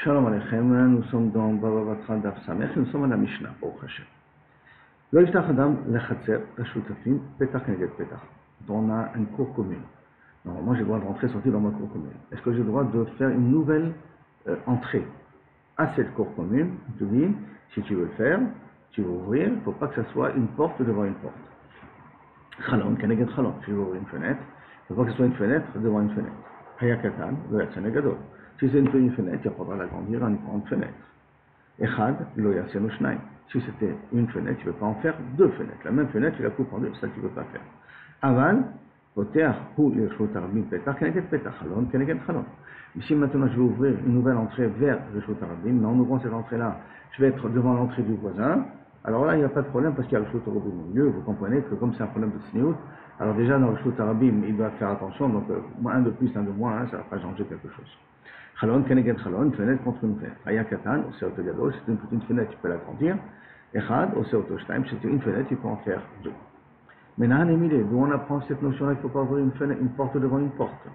Shalom Aleichem, nous sommes dans Baba Batra Daf Samech, nous sommes à la Mishnah, au Hashem. Lo yiftach adam lechatzer, reshutafim, petach keneged petach. On a une cour commune. Normalement, j'ai le droit de rentrer, sortir dans ma cour commune. Est-ce que j'ai le droit de faire une nouvelle entrée à cette cour commune? Je te dis, si tu veux le faire, tu veux ouvrir, il ne faut pas que ça soit une porte devant une porte. Chalon, keneged chalon, si je veux ouvrir une fenêtre, il ne faut pas que ce soit une fenêtre devant une fenêtre. Hayakatan, lo yatsene gadol. Si c'est une petite fenêtre, il faudra l'agrandir en une grande fenêtre. Echad, lo yasenu shnaim. Si c'était une fenêtre, tu ne peux pas en faire deux fenêtres. La même fenêtre, tu la coupes en deux, ça tu ne peux pas faire. Aval, poter, hu yeshvot arabim petach, keneged petach, chalon, keneged chalon. Ici maintenant, je vais ouvrir une nouvelle entrée vers yeshvot arabim, mais en ouvrant cette entrée-là, je vais être devant l'entrée du voisin. Alors là, il n'y a pas de problème parce qu'il y a le yeshvot arabim au milieu. Vous comprenez que comme c'est un problème de sniout, alors déjà dans le yeshvot arabim, il doit faire attention, donc un de plus, un de moins, ça ne va pas changer quelque chose. Chalon, keneged chalon, une fenêtre contre une fenêtre. Hayakatan, au seoto gadol, c'est une petite fenêtre, tu peux l'agrandir. Echad, au seoto shtaim, c'est une fenêtre, tu peux en faire deux. Mais nahan emile, d'où on apprend cette notion-là, il ne faut pas ouvrir une porte devant une porte.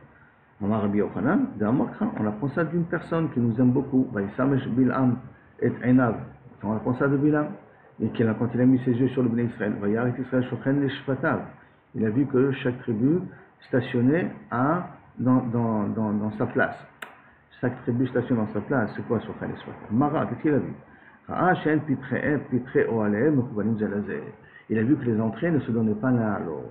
On a Rabbi Yochanan, on apprend ça d'une personne qui nous aime beaucoup. Vaïsamesh Bil'am et Einav. On apprend ça de Bil'am. Et quand il a mis ses yeux sur le Bnei Israël, Vayarit Israël Shochen les Shvatav. Il a vu que chaque tribu stationnait dans sa place. Chaque tribu stationne dans sa place. C'est quoi Shochen les Shvatav? Mara, qu'est-ce qu'il a vu? Il a vu que les entrées ne se donnaient pas l'un à l'autre.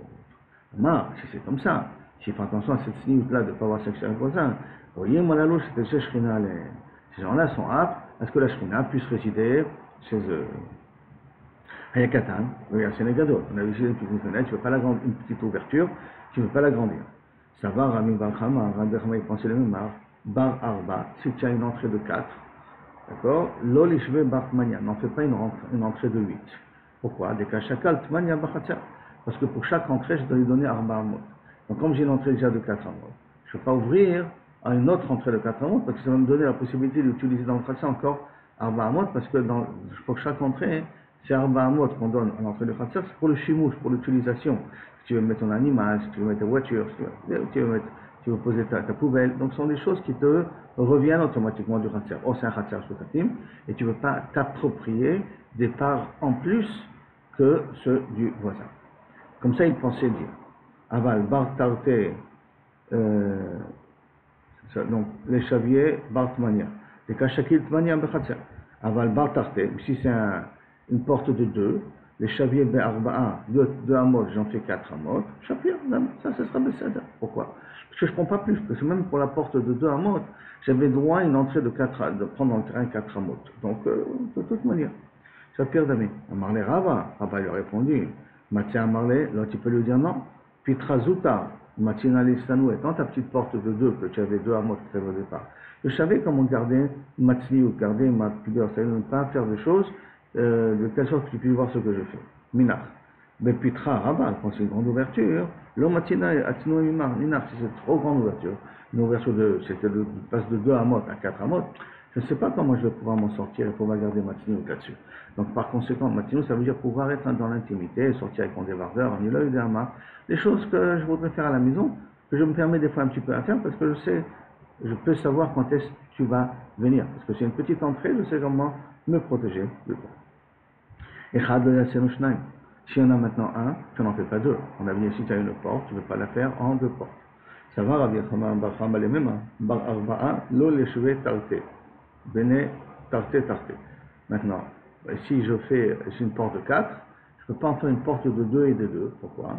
Mara, si c'est comme ça, s'il fait attention à cette sniout-là de ne pas avoir sexe avec un voisin, voyez, moi la louche, c'était chez Shrina. Ces gens-là sont aptes à ce que la Shrina puisse résider chez eux. Hayakatan, oui, un Sénégadol. On a vu ici une petite fenêtre, tu ne veux pas l'agrandir, une petite ouverture, tu ne veux pas l'agrandir. Ça va, Rami Barchama, Rami Barchama, il pensait le même Bar Arba, si tu as une entrée de 4, d'accord, Lolishve Bartmania, n'en fais pas une entrée de 8. Pourquoi? Des cas chakal, Tmania Bachatsa. Parce que pour chaque entrée, je dois lui donner Arba Amot. Donc, comme j'ai une entrée déjà de 4 amot, je ne peux pas ouvrir à une autre entrée de 4 amot parce que ça va me donner la possibilité d'utiliser dans le Khatsa encore Arba Amot parce que pour chaque entrée, c'est Arba Amot qu'on donne à l'entrée de Khatsa, c'est pour le chimouche, pour l'utilisation. Si tu veux mettre ton animal, si tu veux mettre ta voiture, si tu veux poser ta poubelle. Donc, ce sont des choses qui te reviennent automatiquement du Khatsa. Oh, c'est un Khatsa Shotatim et tu ne peux pas t'approprier des parts en plus que ceux du voisin. Comme ça, il pensait dire. Aval, bar tarte, donc les chaviers, bartmania. Les kachakil tmania bechatzer. Aval, bar tarte, si c'est une porte de 2, les chaviers be'arba'a, 2 amot, j'en fais 4 amot, chapir, ça sera besséda. Pourquoi? Parce que je ne prends pas plus, parce que même pour la porte de 2 amot, j'avais droit à une entrée de prendre dans le terrain 4 amot. Donc, de toute manière. Chapir d'ami. Amarle Rava, Rava lui a répondu. Matia Amarle, là tu peux lui dire non. Pitrazuta, Matina Listanou, étant ta petite porte de 2, que tu avais 2 amot que tu avais au départ. Je savais comment garder Matsni ou garder ma pudeur, c'est-à-dire ne pas faire des choses de telle sorte que tu puisses voir ce que je fais. Minach. Mais Pitra Rava, quand c'est une grande ouverture, l'homme Matina Atsnou et Minach, si c'est une trop grande ouverture, une ouverture c'était de passe de 2 amot à 4 amot. Je ne sais pas comment je vais pouvoir m'en sortir et pouvoir garder Matino là-dessus. Donc par conséquent, Matino, ça veut dire pouvoir être dans l'intimité, sortir avec mon débardeur, en îlot, des choses que je voudrais faire à la maison, que je me permets des fois un petit peu à faire parce que je peux savoir quand est-ce que tu vas venir. Parce que c'est une petite entrée, je sais comment me protéger de toi. Et si on a maintenant un, tu n'en fais pas deux. On a vu ici, tu as une porte, tu ne veux pas la faire en 2 portes. Ça va, Rabbi Yochanan bar Chama les mêmes, bar Arba'a, lo leshve tarte. Bene, tarte. Maintenant, si j'ai une porte de 4, je ne peux pas en faire une porte de 2 et de 2. Pourquoi?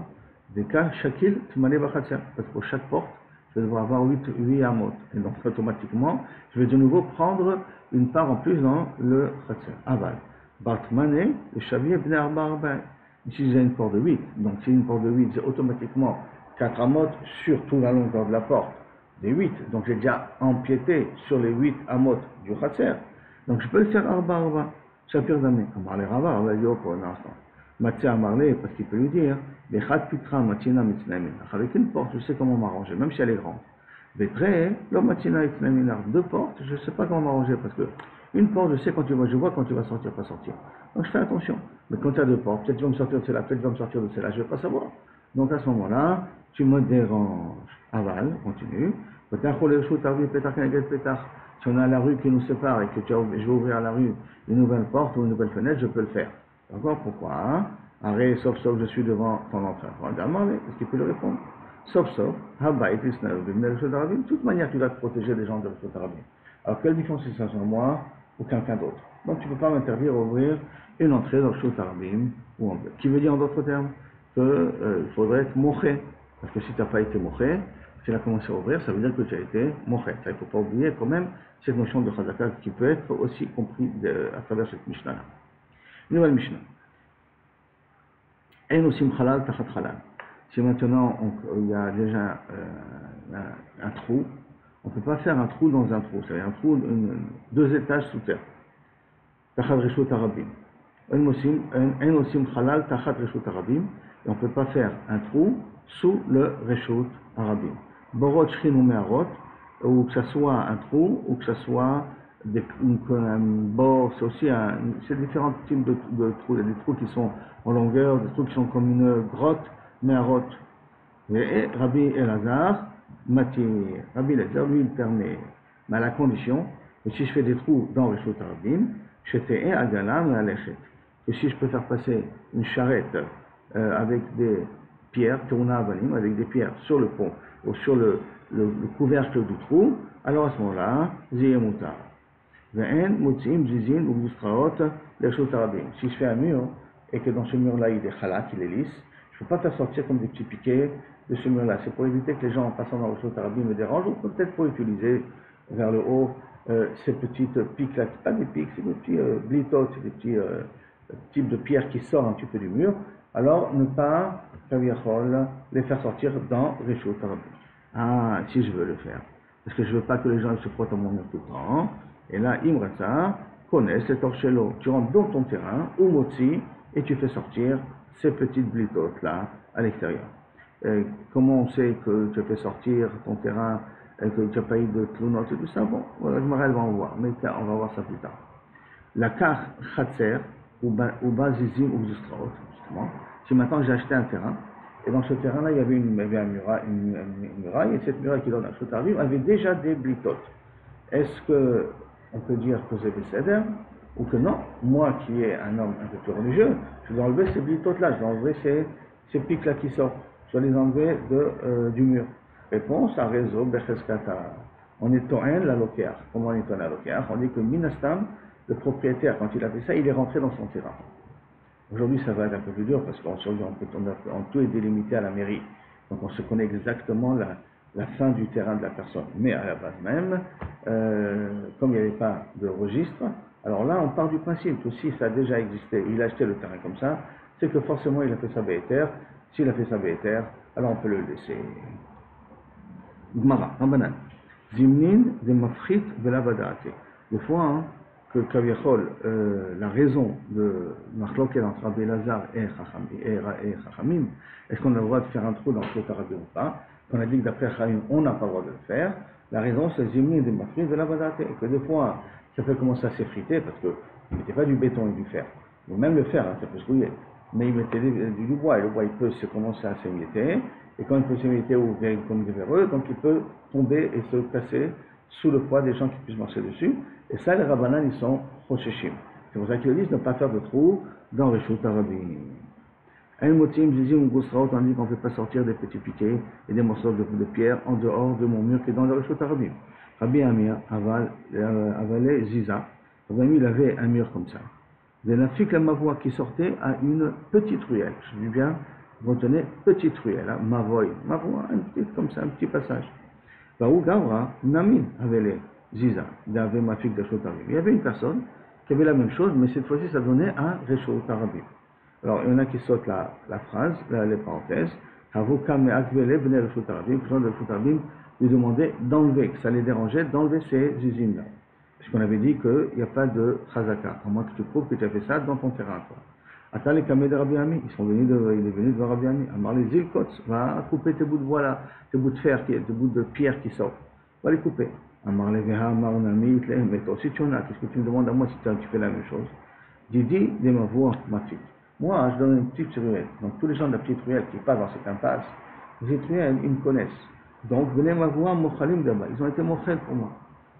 Des cas, shakil, tmane bachatsa. Parce que pour chaque porte, je vais devoir avoir 8 amot. Et donc, automatiquement, je vais de nouveau prendre une part en plus dans le khatsa. Aval. Bartmane, le chavier, bne arba arba. Ici, j'ai une porte de 8. Donc, si une porte de 8, j'ai automatiquement 4 amot sur toute la longueur de la porte. Des 8, donc j'ai déjà empiété sur les 8 amot du Khatser. Donc je peux le faire arba. Chapir d'amé. Amarle Rava, on va dire pour un instant. Matia Amarle, parce qu'il peut lui dire, Bechat Pitra Matina Mitznamin. Avec une porte, je sais comment m'arranger, même si elle est grande. Betre, l'homme Matina Mitznamin, 2 portes, je ne sais pas comment m'arranger, parce que une porte, je vois quand tu vas sortir, pas sortir. Donc je fais attention. Mais quand tu as 2 portes, peut-être tu vas me sortir de celle-là, peut-être tu vas me sortir de celle-là, je ne vais pas savoir. Donc à ce moment-là, tu me déranges. Aval, continue. Si on a la rue qui nous sépare et que je vais ouvrir la rue une nouvelle porte ou une nouvelle fenêtre, je peux le faire. D'accord? Pourquoi? Hein? Arrête, sauf, je suis devant ton entrée. On va demander, est-ce qu'il peut le répondre? Sauf, de toute manière, tu dois te protéger des gens de Rishut Arabim. Alors, quelle différence c'est ça sur moi ou quelqu'un d'autre? Donc, tu ne peux pas m'interdire d'ouvrir une entrée dans Rishut Arabim ou en bleu. Qui veut dire en d'autres termes qu'il faudrait être moché. Parce que si tu n'as pas été moché, si tu as commencé à ouvrir, ça veut dire que tu as été moché. Il ne faut pas oublier quand même cette notion de chazaka qui peut être aussi compris à travers cette Mishnah-là. Nouvelle Mishnah. En osim halal tachat halal. Si maintenant il y a déjà un trou, on ne peut pas faire un trou dans un trou. C'est-à-dire un trou, 2 étages sous terre. Tachat reshut arabim. En osim halal tachat reshut arabim. Et on ne peut pas faire un trou sous le reshut arabim. Borot shrin ou me'arot, ou que ce soit un trou, ou que ce soit un bord, c'est aussi c'est différents types de trous. Il y a des trous qui sont en longueur, des trous qui sont comme une grotte, me'arot. Et Rabbi Elazar, Rabbi Elazar, lui, il permet, mais à la condition que si je fais des trous dans Reshut Arabim, j'étais un agalam et un lechet. Que si je peux faire passer une charrette avec des pierres, tourna avalim, avec des pierres sur le pont ou sur le couvercle du trou, alors à ce moment-là, ziyeh mutar. Ve'en mutzim zizin ou gustraot Reshut Arabim. Si je fais un mur et que dans ce mur-là il est halak, il est lisse, je ne peux pas faire sortir comme des petits piquets de ce mur-là. C'est pour éviter que les gens en passant dans le Reshut Arabim me dérangent, ou peut-être pour utiliser vers le haut ces petites piques-là, pas des piques, c'est des petits blitotes, c'est des petits types de pierres qui sortent un petit peu du mur. Alors ne pas les faire sortir dans Reshut Arabim. Ah, si je veux le faire, parce que je ne veux pas que les gens se frottent à mon mur tout le temps. Et là, Imrata connaît cet orchelo. Tu rentres dans ton terrain, ou motzi, et tu fais sortir ces petites blitotes-là à l'extérieur. Comment on sait que tu as fait sortir ton terrain et que tu n'as pas eu de clounot et tout ça? Bon, voilà, je va en voir, mais on va voir ça plus tard. La carte Khatser, ou Bazizim ou Zustraot, justement. Si maintenant j'ai acheté un terrain, et dans ce terrain-là, il y avait une muraille, et cette muraille qui donne à Reshut Arabim avait déjà des blitotes. Est-ce qu'on peut dire que c'est Besséder? Ou que non, moi qui est un homme un peu plus religieux, je dois enlever ces blitotes-là, je dois enlever ces pics-là qui sortent, je dois les enlever du mur. Réponse à réseau, Becheskata. On est to'en la lokéar. Comment on est to'en la lokéar? On dit que Minastam, le propriétaire, quand il a fait ça, il est rentré dans son terrain. Aujourd'hui, ça va être un peu plus dur parce qu'on tout est délimité à la mairie. Donc on se connaît exactement la fin du terrain de la personne. Mais à la base même, comme il n'y avait pas de registre, alors là, on part du principe que si ça a déjà existé, il a acheté le terrain comme ça, c'est que forcément il a fait sa béhéter. S'il a fait sa béhéter, alors on peut le laisser. Gmara, en banane. Zimnin de mafrit de la badate. Des fois, hein, que Kaviachol, la raison de Machloket entre Rabbi Elazar et Chachamim, est-ce qu'on a le droit de faire un trou dans le Reshut Arabim ou pas? Qu'on a dit que d'après Chachamim, on n'a pas le droit de le faire. La raison, c'est Zimnin de mafrit de la badate. Et que des fois, ça peut commencer à s'effriter parce qu'il ne mettait pas du béton et du fer. Donc même le fer, hein, ça peut se rouiller. Mais il mettait du bois, et le bois il peut commencer à s'émietter, et quand il peut s'émietter ou comme des véreux, donc il peut tomber et se casser sous le poids des gens qui puissent marcher dessus. Et ça, les Rabbanan, ils sont chosheshim. C'est pour ça qu'ils disent ne pas faire de trou dans Reshut Arabim. Un motim, zizim ou gusraot, on dit qu'on ne fait pas sortir des petits piquets et des morceaux de pierre en dehors de mon mur qui est dans le Reshut Arabim. Rabbi Amir avalait Ziza. Rabbi Amir, il avait un mur comme ça. De la fique la mavoie qui sortait à une petite ruelle. Je dis bien, retenez, petite ruelle, hein, mavoie, un petit comme ça, un petit passage. Baou Gavra, Namin avait les Ziza, il avait ma fique de Reshut Arabim. Il y avait une personne qui avait la même chose, mais cette fois-ci, ça donnait un Reshut Arabim. Alors, il y en a qui sautent la phrase, les parenthèses. Havoka me akvele bene Reshut Arabim, le de Reshut Arabim lui demandait d'enlever, que ça les dérangeait, d'enlever ces usines-là. Puisqu'on avait dit qu'il n'y a pas de chazaka, à moins que tu prouves que tu as fait ça dans ton terrain, toi. Attends les camés de Rabbi Ami, il est venu de Rabbi Ami. Amar les zilkots, va couper tes bouts de bois là, tes bouts de fer, tes bouts de pierre qui sortent. Va les couper. Amar les veha, amar nami, mais toi aussi tu en as. Qu'est-ce que tu me demandes à moi si tu fais la même chose? Didi, de ma voix, ma fille. Moi, je donne une petite ruelle. Donc tous les gens de la petite ruelle qui passent dans cette impasse, cette ruelle, ils me connaissent. Donc venez ma voix, mochalim d'abord. Ils ont été mochel pour moi.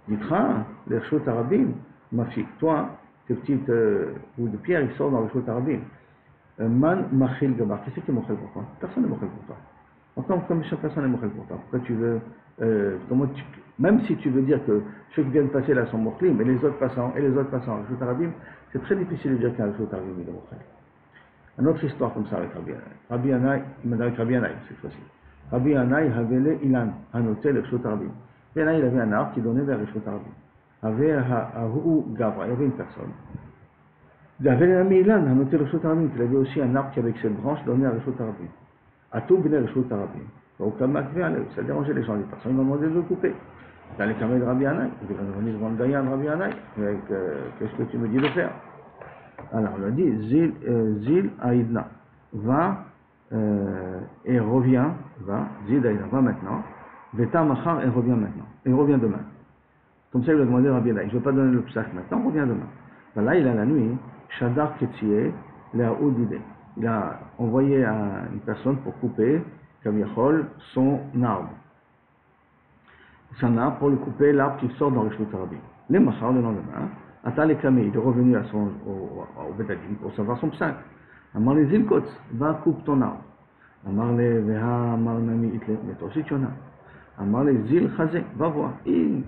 Ditra, les Reshut Arabim, ma fille, toi, tes petites bouts de pierre, ils sortent dans le Reshut Arabim. Man Machil Gabar, qui c'est qui est Mochel pour toi? Personne n'est Mochel pour toi. En tant que méchant, personne n'est Mochel pour toi. Pourquoi tu veux, même si tu veux dire que ceux qui viennent passer là sont Mochlim, et les autres passant, Reshut Arabim, c'est très difficile de dire qu'un Reshut Arabim est Mochel. Une autre histoire comme ça avec Rabbi Anaï. Avec Rabbi Anaï cette fois-ci. Rabbi Anaï avait le Ilan, annoté le Reshut Arabim. Rabbi Anaï, il avait un arbre qui donnait vers le Reshut Arabim. Avait Ahu Gavra, il y avait une personne. Il avait un Ilan, annoté le Reshut Arabim, il avait aussi un arbre qui avec cette branche donnait à Reshut Arabim. Atou b'nei Reshut Arabim. Ça dérangeait les gens, les personnes, ils m'ont demandé de le couper. Dans les caméras de Rabbi Anaï, il est venu devant le Dayan de Rabbi Anaï. Qu'est-ce que tu me dis de faire? Alors, on lui a dit, Zil Aïdna, va et revient, Zil Aïdna, va maintenant, Veta Machar et revient maintenant, et revient demain. Comme ça, il a demandé à Rabbi Anaï, je ne vais pas donner le psaque maintenant, revient demain. Ben là, il a la nuit, Shadar Ketsié, Léa Oudide. Il a envoyé à une personne pour couper, Kaviachol, son arbre. Son arbre pour le couper, l'arbre qui sort dans le Reshut Arabim. Les Machar, le lendemain, Atal Kamé, il est revenu au Bétadine pour savoir son psaque. Amar les Zilkots, va coupe ton arbre. Amar les Veha, Amar Nami Itle, mais toi aussi tu en as. Amar les Zil Chazé, va voir. I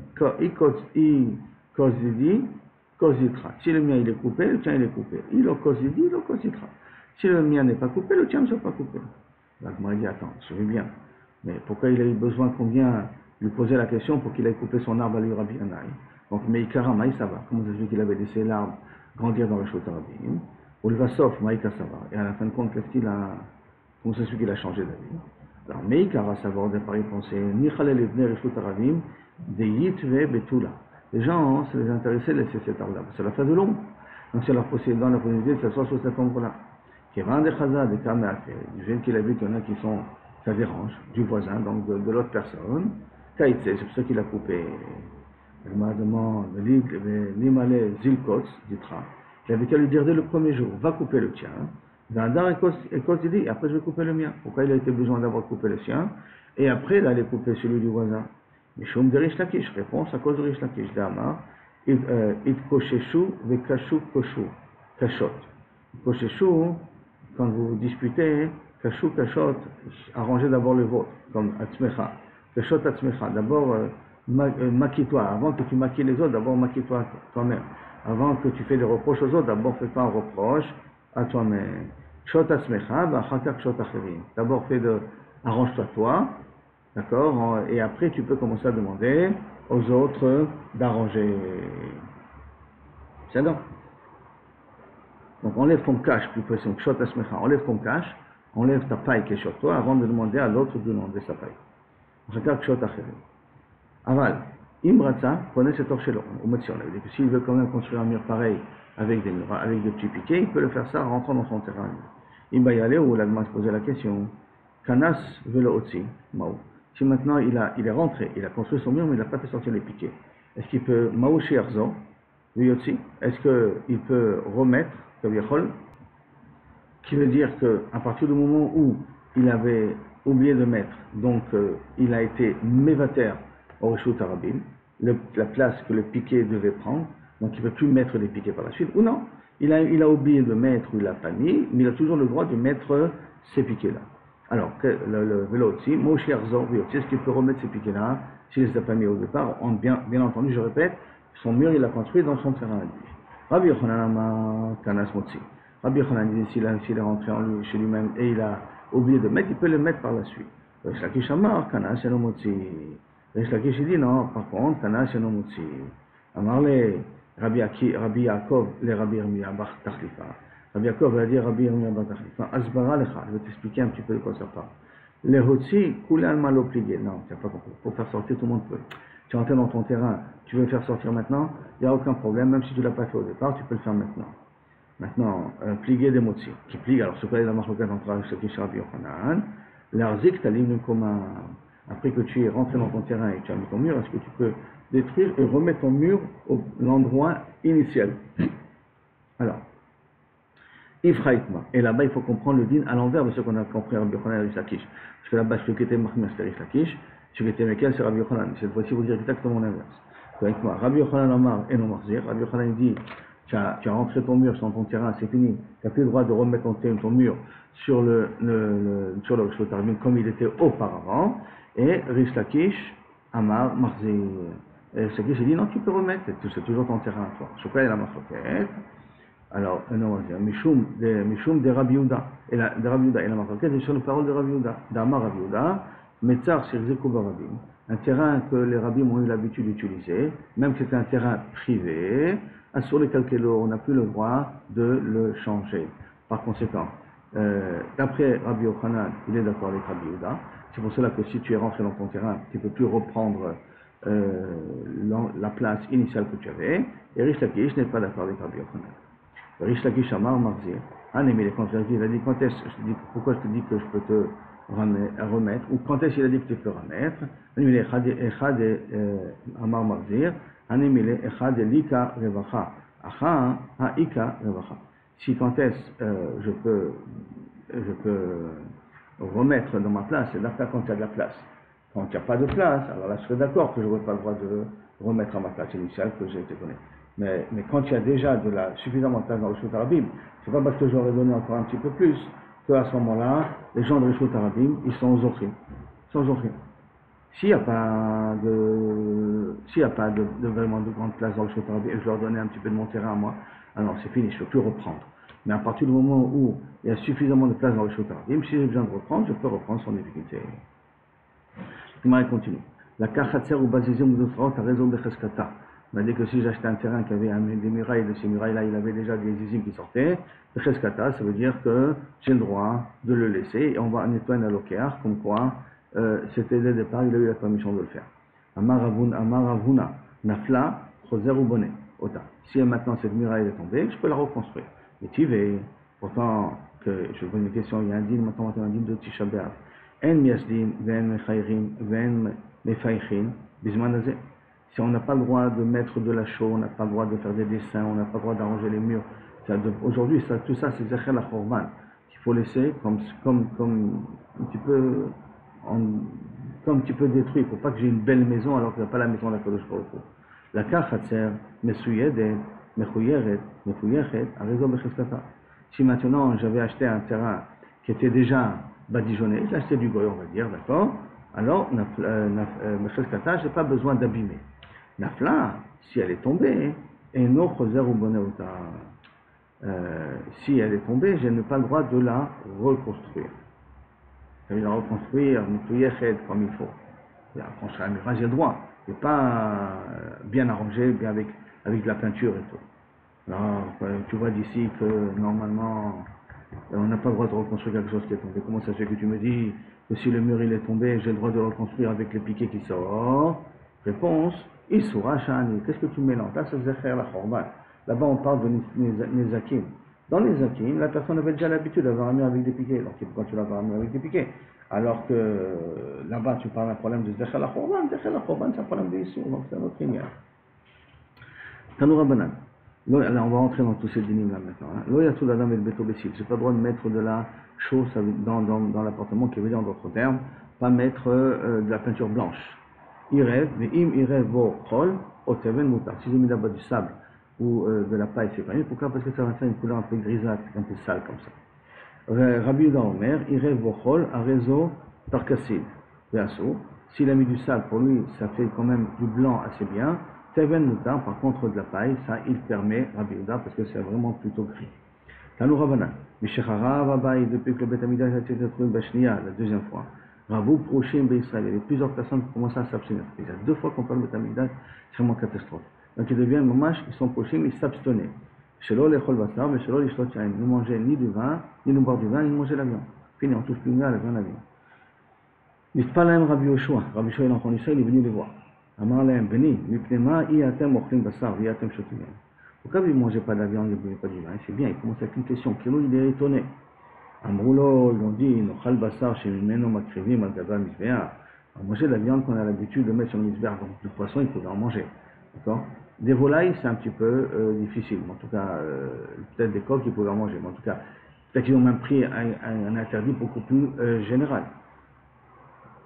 Kozidi, Kozitra. Si le mien il est coupé, le tien il est coupé. Il le Kozidi, il le Kozitra. Si le mien n'est pas coupé, le tien ne sera pas coupé. Donc moi il dit, attends, je vais bien. Mais pourquoi il a eu besoin qu'on vienne lui poser la question pour qu'il aille couper son arbre à lui, Rabbi Anaï? Donc, Meïkara, Maï, ça va. Comment ça se fait qu'il avait laissé l'arbre grandir dans le Reshut Arabim? Ou le Vasof, Maïka, ça va. Et à la fin de compte, qu'est-ce qu'il a, comment ça se fait qu'il a changé d'avis? Alors, Meïkara, ça va, au départ, il pensait, Nichalel ibn Reshut Arabim, de Yitve Betula. Les gens, ça les intéressait de laisser cet arbre-là. Ça l'a fait de l'ombre. Donc, c'est leur dans la possibilité de s'asseoir sur cette ombre-là. Qui est des Chazad, des Kameat, du fait qu'il a vu qu'il y en a qui sont, ça dérange, du voisin, donc de l'autre personne. Kaïtse, c'est pour ça qu'il a coupé. Il m'a demandé, l'Imalé Zilkots, Ditra, il avait qu'à lui dire dès le premier jour, va couper le tien. Vandar et Kos, il dit, après je vais couper le mien. Pourquoi il a été besoin d'avoir coupé le sien? Et après, il allait couper celui du voisin. Mishum de Rish Lakish, réponse à cause de Rish Lakish, d'Amar, It Kosheshu, Vekashu Koshu, Kashot. Kosheshu, quand vous vous disputez, Kashu Kashot, arrangez d'abord le vôtre, comme Atzmecha. Kashot Atzmecha, d'abord, maquille-toi, avant que tu maquilles les autres, d'abord maquille-toi toi-même. Avant que tu fais des reproches aux autres, d'abord fais pas un reproche à toi-même. D'abord arrange-toi toi, d'accord, et après tu peux commencer à demander aux autres d'arranger. C'est donc. Donc enlève ton cache, plus précis, enlève ton cache, enlève ta paille qui est sur toi avant de demander à l'autre de demander sa paille. Aval, Imratza connaît cet orchelon, au Metsion. Il dit que s'il veut quand même construire un mur pareil avec des petits piquets, il peut le faire ça en rentrant dans son terrain. Imbayale, où l'Agma se posait la question, Kanas veut le Otsi, Mao. Si maintenant il est rentré, il a construit son mur, mais il n'a pas fait sortir les piquets, est-ce qu'il peut, Mao Shiarzo, Yotsi, est-ce qu'il peut remettre, Kaviachol, qui veut dire qu'à partir du moment où il avait oublié de mettre, donc il a été mévater au Reshut Arabim, la place que le piquet devait prendre, donc il ne peut plus mettre les piquets par la suite, ou non, il a oublié de mettre ou il n'a pas mis, mais il a toujours le droit de mettre ces piquets-là. Alors, le vélo aussi, Moshe Arzor, est-ce qu'il peut remettre ces piquets-là, s'il ne les a pas mis au départ, bien entendu, je répète, son mur, il l'a construit dans son terrain à lui. Rabbi Yochanan Kanas Motzi. Rabbi Yochanan dit, s'il est rentré chez lui-même et il a oublié de mettre, il peut le mettre par la suite. Rish Lakish Amar, Kanas Eno Motzi. Rish Lakish dit non, par contre, Kanas Eno Motzi. Amar le Rabbi Yaakov, le Rabbi Yirmiyah Bar Tachlifa. Rabbi Yaakov va dire Rabbi Yirmiyah Bar Tachlifa. Asbara lecha, je vais t'expliquer un petit peu de quoi ça parle. Le Hotzi, Kulan Malo plié. Non, tu n'as pas compris. Pour faire sortir, tout le monde peut. Tu es entré dans ton terrain, tu veux le faire sortir maintenant, il n'y a aucun problème, même si tu ne l'as pas fait au départ, tu peux le faire maintenant. Maintenant, plier des motzi, qui plie, alors ce qu'on est la marloquette entre Aristoteles et Rabbi Yochanan, l'arzik, t'as ligne comme après que tu es rentré dans ton terrain et que tu as mis ton mur, est-ce que tu peux détruire et remettre ton mur à l'endroit initial? Alors, Ifraïtma, et là-bas il faut comprendre le din à l'envers de ce qu'on a compris à Rabbi Yochanan et Rish Lakish. Parce que là-bas, celui qui était Mahmir, c'était Rish Lakish, celui qui était Mekel, c'est Rabbi Yochanan. Cette fois-ci, vous dire exactement l'inverse. avec moi. Rabbi Yochanan Amar et non Marzir. Rabbi Yochanan dit tu as rentré ton mur sur ton terrain, c'est fini. Tu n'as plus le droit de remettre ton mur sur sur le Rishut Harabim comme il était auparavant. Et Rish Lakish Amar Marzir. Et Rish Lakish dit non, tu peux remettre, c'est toujours ton terrain. Je peux aller à la Machloket. Alors, non, on va dire Mishum de Rabbi Yehuda. Et la Machloket est sur la parole de Rabbi Yehuda. D'Amar Rabbi Yehuda, Metzar Shirzeku Barabim. Un terrain que les rabbis ont eu l'habitude d'utiliser, même que c'était un terrain privé, sur le calquélo, on n'a plus le droit de le changer. Par conséquent, d'après Rabbi Yochanan, il est d'accord avec Rabbi Yehuda. C'est pour cela que si tu es rentré dans ton terrain, tu ne peux plus reprendre la place initiale que tu avais. Et Rish Lakish n'est pas d'accord avec Rabbi Yochanan. Rish Lakish Amar Marzir, il a dit pourquoi je te dis que je peux te remettre, ou quand est-ce qu'il a dit que tu peux remettre? Amar Marzir, Lika Revacha, Acha Haika Revacha. Si quand est-ce je peux remettre dans ma place, c'est là quand il y a de la place. Quand il n'y a pas de place, alors là je serais d'accord que je n'aurai pas le droit de remettre à ma place initiale que j'ai été donnée. Mais quand il y a déjà suffisamment de place dans le Rishut Harabim, c'est pas parce que j'aurais donné encore un petit peu plus qu'à ce moment-là, les gens de Rishut Harabim, ils sont aux Zochim. S'il n'y a pas de vraiment de grande place dans le Rishut Harabim et je leur donnais un petit peu de mon terrain à moi, alors c'est fini, je ne peux plus reprendre. Mais à partir du moment où il y a suffisamment de place dans le Rishut Harabim, si j'ai besoin de reprendre, je peux reprendre sans difficulté. Il continue. La kachatser ou bazizim ou d'autres a raison de cheskata. On m'a dit que si j'achetais un terrain qui avait des murailles, et de ces murailles-là, il avait déjà des zizim qui sortaient, le cheskata, ça veut dire que j'ai le droit de le laisser, et on va nettoyer un alokéar, comme quoi c'était dès le départ, il a eu la permission de le faire. Amaravuna, nafla, choser ou bonnet, ota. Si maintenant cette muraille est tombée, je peux la reconstruire. Mais tu veux, pourtant, je pose une question, il y a un din, maintenant un din de Tisha B'Av. En miasdin, ven mechayrim, ven mefaychin, bisman azeh. Si on n'a pas le droit de mettre de la chaux, on n'a pas le droit de faire des dessins, on n'a pas le droit d'arranger les murs. Aujourd'hui, tout ça, c'est Zecher la Chorban, qu'il faut laisser comme un petit peu détruit. Il ne faut pas que j'ai une belle maison alors qu'il n'y a pas la maison de la Kadosh Baruch Hu. La Kachatzer, Mesuyedet, Mechuyeret, a raison de Cheskata. Si maintenant j'avais acheté un terrain qui était déjà badigeonné, j'ai acheté du goy, on va dire, d'accord? Alors, Cheskata, je n'ai pas besoin d'abîmer. Nafla, si elle est tombée, et non choser ou bonneota. Si elle est tombée, je n'ai pas le droit de la reconstruire. Je vais la reconstruire, comme il faut. Construire un mur, j'ai le droit. Je ne vais pas bien arranger, bien avec de la peinture et tout. Alors, tu vois d'ici que normalement, on n'a pas le droit de reconstruire quelque chose qui est tombé. Comment ça se fait que tu me dis que si le mur il est tombé, j'ai le droit de le reconstruire avec les piquets qui sortent? Réponse, Issoura Shani. Qu'est-ce que tu mélanges? Là, ça faisait faire la Khorban. Là-bas, on parle de Nezakim. Dans les Zakim, la personne avait déjà l'habitude d'avoir un mur avec des piquets. Donc, pourquoi tu l'avoir un mur avec des piquets? Alors que là-bas, tu parles d'un problème de Zecher la Khorban. Zecher la Khorban, c'est un problème d'Issou. Donc, c'est un autre lumière. Tanoura Banan. Là, on va rentrer dans tous ces dynimes là maintenant. Lo yatou l'adam et le beto bessil. J'ai pas le droit de mettre de la chaux dans l'appartement, qui veut dire en d'autres termes, pas mettre de la peinture blanche. Irev, mais irev vo chol, oteven mutar. Si j'ai mis là-bas du sable ou de la paille, c'est pas mieux. Pourquoi? Parce que ça va faire une couleur un peu grisâtre, un peu sale comme ça. Rabbi Yehuda Omer, irev vo chol, a réseau tarkassid. S'il a mis du sable, pour lui, ça fait quand même du blanc assez bien. Teven Moutar, par contre, de la paille, ça, il permet Rabbi Yehuda parce que c'est vraiment plutôt gris. Tanou Rabbanan, Mishacharav Abaï, depuis que le Beth Amidash a été détruit, Bashnia, la deuxième fois. Ravou Prochim Israël, il y avait plusieurs personnes qui commencent à s'abstenir. Il y a deux fois qu'on parle de Beth Amidash, c'est vraiment catastrophe. Donc ils deviennent mamash, ils sont Prochim, ils s'abstenaient. Shelo lechol basar, mais shelo lishlot yain. Ils ne mangeaient ni du vin, ni ne boire du vin, ni ne mangeaient la viande. Fini, on touche plus à la viande, la viande. Nitpalaim Rabbi Yoshua, Rabbi Yoshua, il est en Israël, il est venu les voir. Amar lהם, beni, mipnema iatem ochlim basar, iatem shotim. Pourquoi vous ne mangez pas de la viande, vous ne buvez pas du vin? C'est bien, il commence avec une question. Kilo, il est étonné. Amroulo, ils ont dit, nochal basar, chez mimeno makrivim, al gaba misbea. On mangeait de la viande qu'on a l'habitude de mettre sur le misbea, donc le poisson, il faudra en manger. D'accord? Des volailles, c'est un petit peu difficile. En tout cas, peut-être des coqs, ils pouvaient en manger. Mais en tout cas, peut-être qu'ils ont même pris un interdit beaucoup plus général.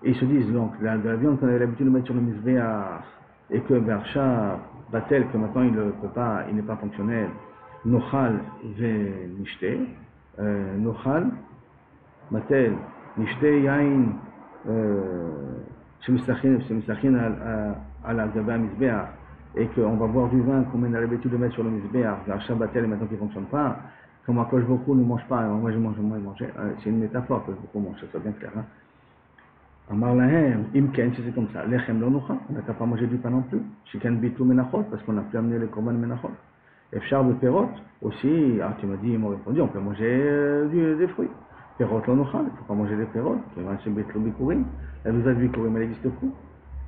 Et ils se disent, donc, de la viande qu'on avait l'habitude de mettre sur le misbéach, et que Bersha Batel, que maintenant il ne peut pas, il n'est pas fonctionnel, Nochal ve Nishte, Nochal, Batel, Nishte Yain, Shemisachin à la Gaba Mizbeach, et qu'on va boire du vin qu'on mène à l'habitude de mettre sur le Mizbeach, Bersha Batel, et maintenant qui ne fonctionne pas, comme Akosh Boko ne mange pas, moi je mange, c'est une métaphore que Boko mange, ça soit bien clair. Hein? Amar lahem, imken, si c'est comme ça, lechem lo nocha, on n'a qu'à pas manger du pain non plus. Shikan bitou menachot, parce qu'on n'a plus amené les korban menachot. Efchar de perot, aussi, tu m'as dit, ils m'ont répondu, on peut manger des fruits. Perot lo nocha, il ne faut pas manger des perot, qui va chez bitlo bikurim. La douzaine de bikurim, elle n'existe plus.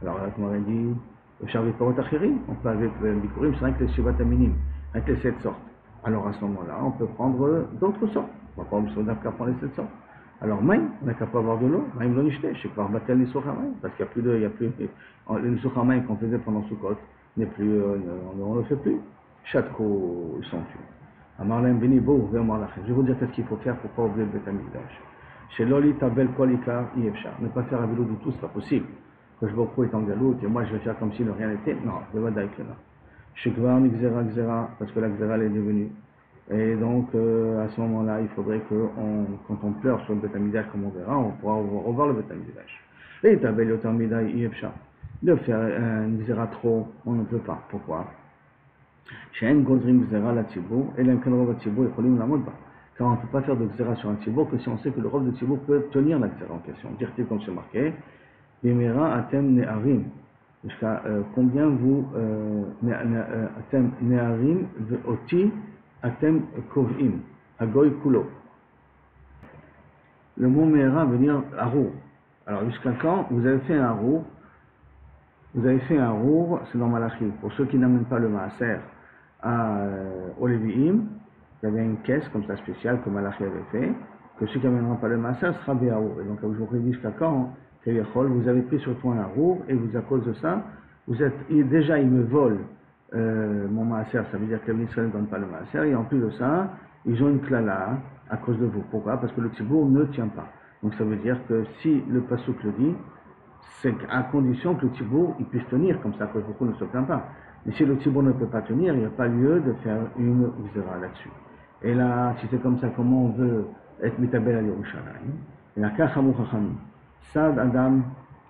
Alors là, tu m'avais dit, efchar de perot achirim, on peut avec le bikurim, c'est avec les shivat aminim, avec les 7 sortes. Alors à ce moment-là, on peut prendre d'autres sortes. On va pas obligé qu'à prendre les 7 sortes. Alors, maïm, on n'a qu'à pas avoir de l'eau, maïm l'on jeté, je sais pas, batel les sochamaïm, parce qu'il n'y a plus les sochamaïm qu'on faisait pendant Sukkot, n'est plus, on ne le fait plus. Chatko, ils sont tués. Amarlem beni bo, je vais vous dire qu'est-ce qu'il faut faire pour ne pas oublier le Beth Amikdash. Chez Loli Tabel Kolika, Yefcha, ne pas faire un vélo du tout, c'est pas possible. Que je beaucoup est en galoute, et moi je vais faire comme si de rien n'était, non, je vais pas là. Chez Gvar, Xera, parce que la Xera elle est devenue. Et donc, à ce moment-là, il faudrait que, quand on pleure sur le Beth Amikdash, comme on verra, on pourra revoir le Beth Amikdash. Et Tabel Yotam Midai Yefcha. De faire un Xera trop, on ne peut pas. Pourquoi? She'en Godrim Xera la Tzibour, et l'Enken Rov Tzibour, et Cholim la Modba. Car on ne peut pas faire de Xera sur un Tzibour que si on sait que le Rov de Tzibour peut tenir la Xera en question. Dire-t-il comme c'est marqué, Bimera Atem Ne'arim. Jusqu'à combien vous, Atem Ne'arim, Oti, Atem Kovim, Agoy Kulo. Le mot Me'era veut dire Arour. Alors jusqu'à quand vous avez fait un Arour? Vous avez fait un Arour, c'est dans Malachi. Pour ceux qui n'amènent pas le Maaser au Lévi'im, il y avait une caisse comme ça spéciale que Malachi avait fait, que ceux qui n'amèneront pas le Maaser sera Béarour. Et donc je vous dis jusqu'à quand, vous avez pris sur toi un Arour, et vous, à cause de ça, vous êtes, déjà il me vole mon maaser, ça veut dire que l'Israël ne donne pas le maaser, et en plus de ça, ils ont une klala à cause de vous. Pourquoi? Parce que le tzibour ne tient pas. Donc ça veut dire que si le pasuk le dit, c'est à condition que le tzibour il puisse tenir, comme ça, que beaucoup ne se plaint pas. Mais si le tzibour ne peut pas tenir, il n'y a pas lieu de faire une xéra là-dessus. Et là, si c'est comme ça, comment on veut être mitabel à Yerushalayim? Et la kachamou chachamim, sad adam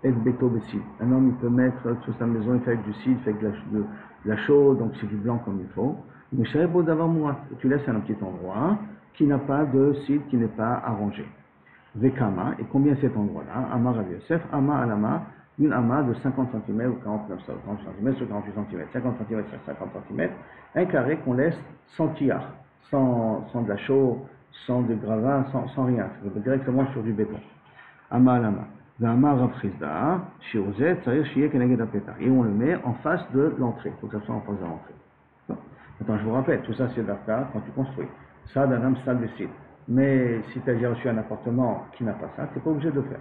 et beto besid. Un homme, il peut mettre sur sa maison, il fait avec du cidre, il fait avec de la chaux, donc c'est du blanc comme il faut. Mais tu laisses un petit endroit qui n'a pas de cidre, qui n'est pas arrangé. Vekama, et combien cet endroit-là? Amar Rav Yosef, Ama alama, une ama de 50 cm ou 49 cm sur 48 cm, 50 cm sur 50 cm, un carré qu'on laisse sans tillard, sans de la chaux, sans de gravats, sans rien, c'est directement sur du béton. Ama alama. Et on le met en face de l'entrée. Il faut que ça soit en face de l'entrée. Attends, je vous rappelle, tout ça c'est d'Arka quand tu construis. Ça, d'un ça décide. Mais si tu as déjà reçu un appartement qui n'a pas ça, tu n'es pas obligé de le faire.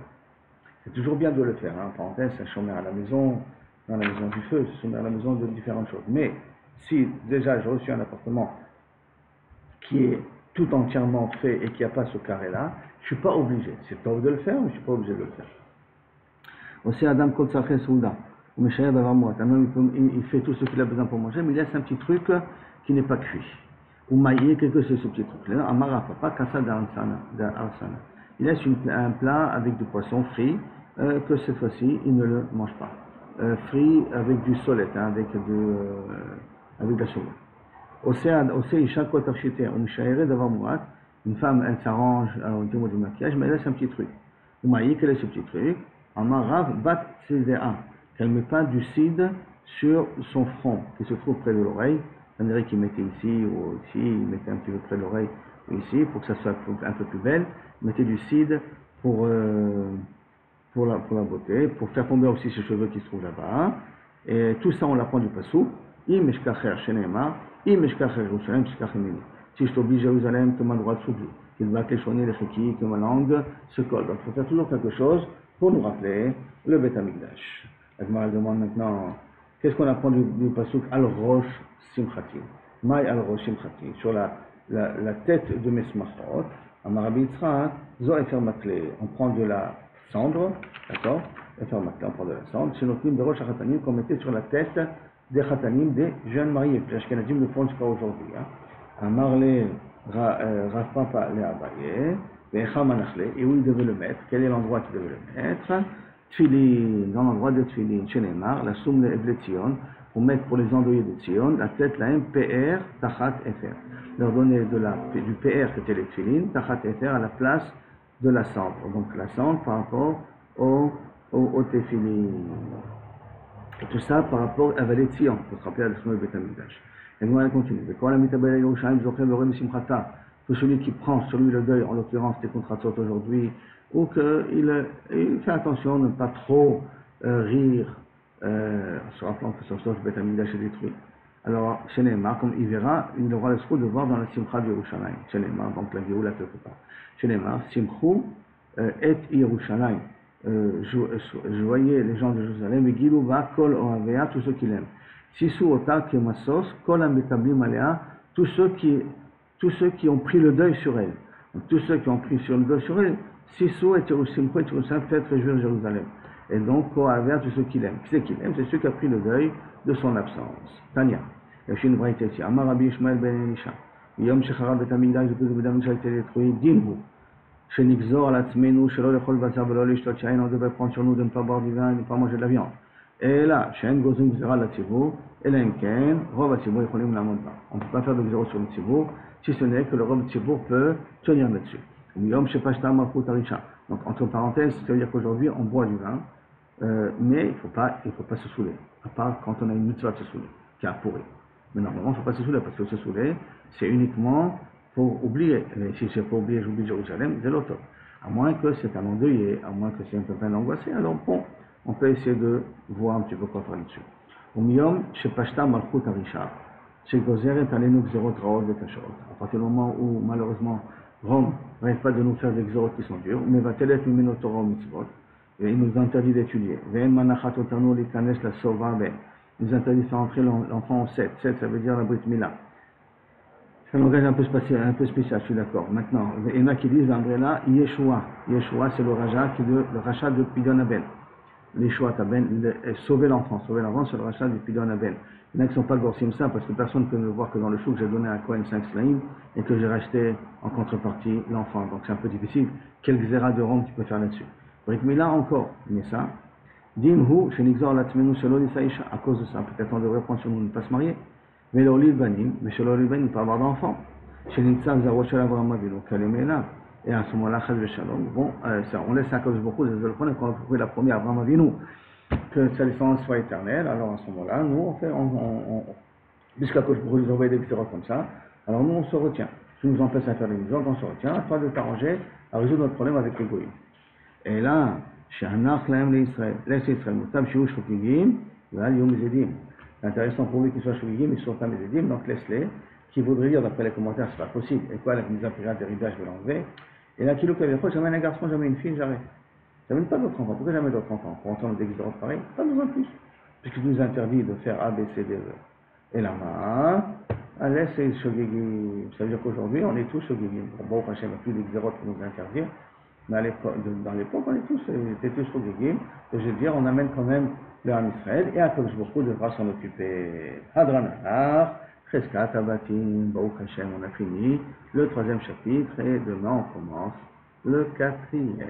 C'est toujours bien de le faire. En parenthèse, c'est chômeur à la maison, dans la maison du feu, c'est chômeur à la maison de différentes choses. Mais si déjà j'ai reçu un appartement qui est tout entièrement fait et qui n'a pas ce carré-là, je ne suis pas obligé. C'est pas de le faire, mais je ne suis pas obligé de le faire. Aussi Adam Kotsachet Souda, ou Meshaïa Davamot, un homme il fait tout ce qu'il a besoin pour manger, mais il laisse un petit truc qui n'est pas cuit. Ou maillé, quelque chose, ce petit truc-là. Amara Papa, Kassa d'Arsana. Il laisse un plat avec du poisson frit, que cette fois-ci, il ne le mange pas. Frit avec du solette, avec de la souris. Aussi Isha Kotarchite, ou Meshaïa Davamot, une femme, elle s'arrange au niveau du maquillage, mais elle laisse un petit truc. Ou maillé, quel est ce petit truc? Amarav bat CDA, qu'elle ne met pas du cide sur son front, qui se trouve près de l'oreille. On dirait qu'il mettait ici ou ici, il mettait un petit peu près de l'oreille ou ici, pour que ça soit un peu plus belle. Il mettait du cide pour la beauté, pour faire tomber aussi ses cheveux qui se trouvent là-bas. Et tout ça, on l'apprend du Passou. Si je t'oblige à Jérusalem, que ma droite s'oublie, qu'il va questionner les chekis, que ma langue se colle. Donc il faut faire toujours quelque chose pour nous rappeler le Beth Amikdash. Elle demande maintenant, qu'est-ce qu'on apprend du pasuk Al-Rosh Simchati? Maï Al-Rosh Simchati, sur la tête de mes smachot, Amarabi Yitzhak, Zo Efer Makle, on prend de la cendre, d'accord, faire Makta, on prend de la cendre, chez Notnim de Rosh Hachatanim, qu'on mettait sur la tête des Chatanim, des jeunes mariés. Les Ashkenazim le font jusqu'à aujourd'hui. Amar le Rav Papa le Abaye, et où il devait le mettre, quel est l'endroit qu'il devait le mettre? Tfilin, dans l'endroit de Tfilin, chez Neymar, la somme de Evle Tzion, pour mettre pour les endeuillés de Tzion, la tête, la MPR, Tachat Efer. Leur donner du PR qui était les Tfilin, Tachat Efer à la place de la cendre. Donc la cendre par rapport au Tefilin. Et tout ça par rapport à Valet Tzion, pour se rappeler à l'Esmol Beth Amikdash. Et nous allons continuer. Tout celui qui prend sur lui le deuil, en l'occurrence des contrats aujourd'hui, ou qu'il fait attention de ne pas trop rire, en se rappelant que son soif Beth Amikdash est détruit. Alors, chez Neymar, comme il verra, il aura le souhait de voir dans la Simcha de Yerushalayim. Chez Neymar, donc la Géoula quelque part. Chez Neymar, Simchou et Yerushalayim. Joyez les gens de Jérusalem, et Gilouva, Kol Ohavea, tous ceux qui l'aiment. Sisu Ota Kemasos, Kol Ametablim Alea, tous ceux qui ont pris le deuil sur elle. Donc, tous ceux qui ont pris sur le deuil sur elle, Sisu et Yerushalayim, faites réjouir Jérusalem. Et donc, Kol Ohavea, tous ceux qui l'aiment. Qui c'est qui l'aime? C'est celui qui a pris le deuil de son absence. Tania. Il y a une braïta ici. Amar Rabbi Ishmael ben Elisha. Yom Shechara Bet Amigdash, depuis que le Bet Amigdash a été détruit, dis-nous. Shenigzor Alatzmenu, Shelo Lechol Basar Velo Lishtot Shain, on devait prendre sur nous de ne pas boire du vin et de ne pas manger de la viande. Et là, Shen Gozim Gzera Latzivu, et là, Inken, Rov Atzivu, Yecholim Lamodba. On ne peut pas faire de Gzero sur le Tzivu, si ce n'est que le Rov Tzivu peut tenir là-dessus. Yom Shepashta Malchut Arisha. Donc, entre parenthèses, ça veut dire qu'aujourd'hui, on boit du vin, mais il ne faut pas se saouler, à part quand on a une mitzvah de se saouler, qui a pourri. Mais normalement, il ne faut pas se saouler, parce que se saouler, c'est uniquement pour oublier. Mais si c'est pour oublier, j'oublie Jérusalem, c'est l'autre. À moins que c'est un endeuillé, à moins que c'est un peu peine angoissé, alors bon, on peut essayer de voir un petit peu quoi faire là-dessus. Umiyom, Shepashta Malchut Arisha, Shegozeret Alenu Gzerot Raot Vetashot. À partir du moment où, malheureusement, Rome n'arrive pas de nous faire des Gzerot qui sont durs, mais va Telet Mimeno Torah Mitzvot, et il nous interdit d'étudier. Ve'en Manachat Otanu Likanesh la Sova Ben. Il nous interdit de faire entrer l'enfant en 7. 7, ça veut dire la Brit Mila. C'est un langage un peu spécial, je suis d'accord. Maintenant, il y en a qui disent l'Ambrella, Yeshua. Yeshua, c'est le rachat de Pidon Aben. Yeshua Taben, sauver l'enfant. Sauver l'enfant, c'est le rachat du Pidon Aben. Il y en a qui ne sont pas gorsim ça, parce que personne ne peut me voir que dans le chou que j'ai donné à Cohen 5 Slaim et que j'ai racheté en contrepartie l'enfant. Donc c'est un peu difficile. Quel xéra de Rome tu peux faire là-dessus? Brit Mila encore, mais ça. Dimhu, Shenigzor Latzmenu Shelo Nisaïcha. À cause de ça, peut-être on devrait prendre sur nous de ne pas se marier. Mais l'Oliv Banim, mais chez l'Oliv Banim, il peut avoir d'enfants. Chez Nimtsa, Zarochel Avraham Avinu, Kalemela. Et à ce moment-là, Chaz Shalom. Bon, on laisse à cause de beaucoup, de quand on a trouvé la première Avraham Avinu, que sa descendance soit éternelle. Alors à ce moment-là, nous, puisqu'à cause de beaucoup, ils envoient des xéros comme ça, alors nous, on se retient. Si nous empêche à faire des misons, on se retient, à toi de t'arranger à résoudre notre problème avec l'égoïsme. Et là, chez Hanach Lahem l'Israël, laisse Israël, Moutab Shiush Fokigim, Val Yom Zedim. C'est intéressant pour lui qu'ils soient chougim, mais ils ne sont pas mésédim, donc laisse-les. Qui voudrait dire, d'après les commentaires, c'est pas possible. Et quoi, la mise à pirate d'héritage, je vais l'enlever. Et là, Kilo Kavirko, j'amène un garçon, j'amène une fille, j'arrête. J'amène pas d'autres enfants. Pourquoi jamais d'autres enfants? Pour entendre des exorants pareils, pas besoin de plus. Puisqu'il nous interdit de faire A, B, C, D, E. Et là, allez, c'est shogigim. Ça veut dire qu'aujourd'hui, on est tous shogigim. Bon, Hachem n'a plus d'exorants pour nous interdire. Mais dans l'époque, on était tous shogigim. Et je veux dire, on amène quand même le Ham Israël, et Akadosh Baruch Hu devra s'en occuper. Hadranahar, Cheskat Abatim, Baruch Hashem, on a fini le 3e chapitre, et demain on commence le 4e.